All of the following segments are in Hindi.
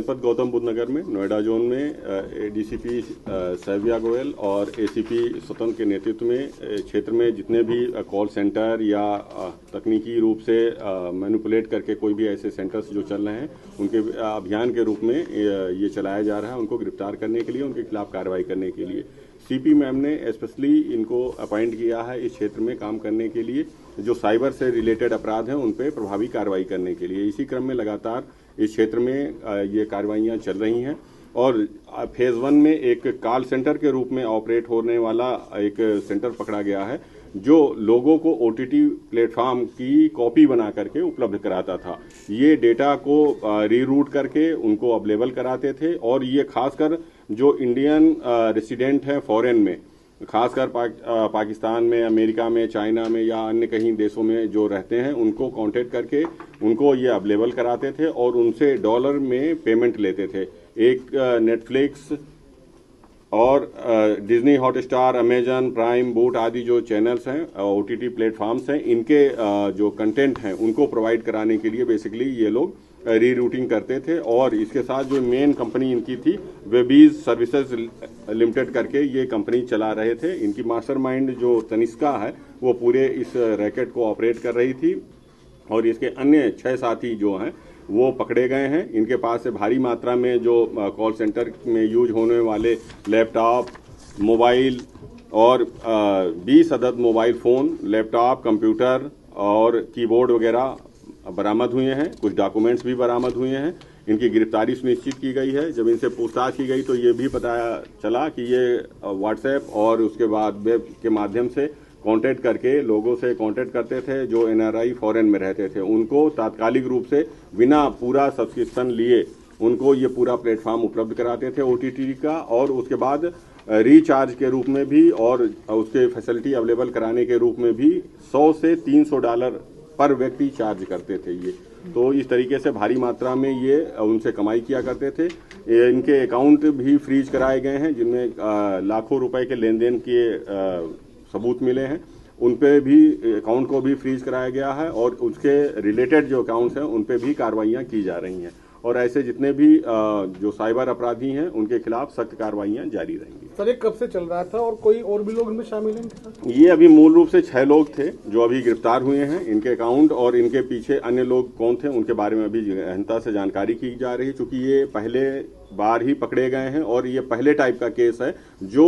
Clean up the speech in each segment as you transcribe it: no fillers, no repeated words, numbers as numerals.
जनपद गौतम बुद्ध नगर में नोएडा जोन में डीसीपी सैविया गोयल और एसीपी स्वतंत्र के नेतृत्व में क्षेत्र में जितने भी कॉल सेंटर या तकनीकी रूप से मैनिपुलेट करके कोई भी ऐसे सेंटर्स जो चल रहे हैं उनके अभियान के रूप में ये चलाया जा रहा है। उनको गिरफ्तार करने के लिए, उनके खिलाफ कार्रवाई करने के लिए सीपी मैम ने स्पेशली इनको अपॉइंट किया है इस क्षेत्र में काम करने के लिए, जो साइबर से रिलेटेड अपराध हैं उन पर प्रभावी कार्रवाई करने के लिए। इसी क्रम में लगातार इस क्षेत्र में ये कार्रवाइयां चल रही हैं और फेज 1 में एक कॉल सेंटर के रूप में ऑपरेट होने वाला एक सेंटर पकड़ा गया है जो लोगों को ओटीटी प्लेटफॉर्म की कॉपी बना करके उपलब्ध कराता था। ये डेटा को रीरूट करके उनको अवेलेबल कराते थे और ये खासकर जो इंडियन रेसिडेंट हैं फॉरेन में, खासकर पाकिस्तान में, अमेरिका में, चाइना में या अन्य कहीं देशों में जो रहते हैं उनको कांटेक्ट करके उनको ये अवेलेबल कराते थे और उनसे डॉलर में पेमेंट लेते थे। एक नेटफ्लिक्स और Disney Hotstar, Amazon prime, boot आदि जो चैनल्स हैं, ओटीटी प्लेटफॉर्म्स हैं, इनके जो कंटेंट हैं उनको प्रोवाइड कराने के लिए बेसिकली ये लोग रीरूटिंग करते थे। और इसके साथ जो मेन कंपनी इनकी थी वेबीज सर्विसेज लिमिटेड करके ये कंपनी चला रहे थे। इनकी मास्टरमाइंड जो तनिष्का है वो पूरे इस रैकेट को ऑपरेट कर रही थी और इसके अन्य 6 साथी जो हैं वो पकड़े गए हैं। इनके पास से भारी मात्रा में जो कॉल सेंटर में यूज होने वाले लैपटॉप, मोबाइल और 20 अदद मोबाइल फ़ोन, लैपटॉप, कंप्यूटर और कीबोर्ड वगैरह बरामद हुए हैं। कुछ डॉक्यूमेंट्स भी बरामद हुए हैं। इनकी गिरफ्तारी सुनिश्चित की गई है। जब इनसे पूछताछ की गई तो ये भी पता चला कि ये व्हाट्सएप और उसके बाद वेब के माध्यम से कांटेक्ट करके लोगों से कांटेक्ट करते थे जो एनआरआई फॉरेन में रहते थे। उनको तात्कालिक रूप से बिना पूरा सब्सक्रिप्शन लिए उनको ये पूरा प्लेटफॉर्म उपलब्ध कराते थे ओटीटी का, और उसके बाद रिचार्ज के रूप में भी और उसके फैसिलिटी अवेलेबल कराने के रूप में भी $100 से $300 पर व्यक्ति चार्ज करते थे ये। तो इस तरीके से भारी मात्रा में ये उनसे कमाई किया करते थे। इनके अकाउंट भी फ्रीज कराए गए हैं जिनमें लाखों रुपए के लेन देन के सबूत मिले हैं। उन पे भी अकाउंट को भी फ्रीज कराया गया है और उसके रिलेटेड जो अकाउंट्स हैं उन पे भी कार्रवाइयां की जा रही हैं और ऐसे जितने भी जो साइबर अपराधी हैं उनके खिलाफ सख्त कार्रवाइयां जारी रहेंगी। सर, ये कब से चल रहा था और कोई और भी लोग इनमें शामिल हैं? ये अभी मूल रूप से 6 लोग थे जो अभी गिरफ्तार हुए हैं। इनके अकाउंट और इनके पीछे अन्य लोग कौन थे उनके बारे में अभी गहनता से जानकारी की जा रही है, क्योंकि ये पहले बार ही पकड़े गए हैं और ये पहले टाइप का केस है जो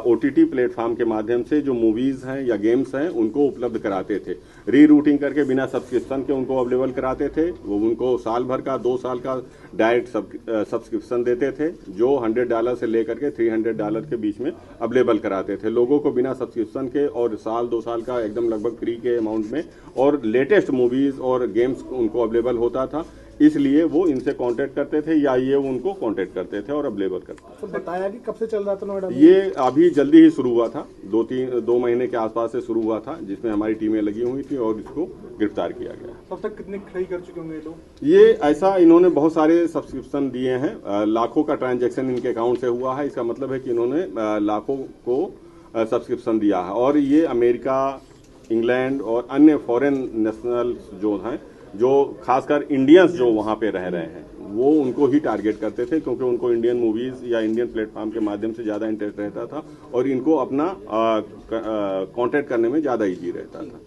ओटीटी प्लेटफॉर्म के माध्यम से जो मूवीज हैं या गेम्स हैं उनको उपलब्ध कराते थे। रीरूटिंग करके बिना सब्सक्रिप्शन के उनको अवेलेबल कराते थे। वो उनको साल भर का, 2 साल का डायरेक्ट सब्सक्रिप्शन देते थे जो $100 से लेकर के $300 के बीच में अवेलेबल कराते थे लोगों को बिना सब्सक्रिप्शन के, और साल 2 साल का एकदम लगभग फ्री के अमाउंट में, और लेटेस्ट मूवीज और गेम्स उनको अवेलेबल होता था। इसलिए वो इनसे कांटेक्ट करते थे या ये उनको कांटेक्ट करते थे और अवेलेबल करते थे। तो बताया कि कब से चल रहा था नोएडा में? ये अभी जल्दी ही शुरू हुआ था, 2 महीने के आसपास से शुरू हुआ था, जिसमें हमारी टीमें लगी हुई थी और इसको गिरफ्तार किया गया। अब तक कितने खरीद कर चुके होंगे लोग? ये ऐसा इन्होंने बहुत सारे सब्सक्रिप्शन दिए हैं, लाखों का ट्रांजैक्शन इनके अकाउंट से हुआ है। इसका मतलब है कि इन्होंने लाखों को सब्सक्रिप्शन दिया है और ये अमेरिका, इंग्लैंड और अन्य फॉरेन नेशनल जो हैं, जो खासकर इंडियंस जो वहाँ पे रह रहे हैं, वो उनको ही टारगेट करते थे क्योंकि उनको इंडियन मूवीज या इंडियन प्लेटफॉर्म के माध्यम से ज़्यादा इंटरेस्ट रहता था और इनको अपना कांटेक्ट करने में ज़्यादा ईजी रहता था।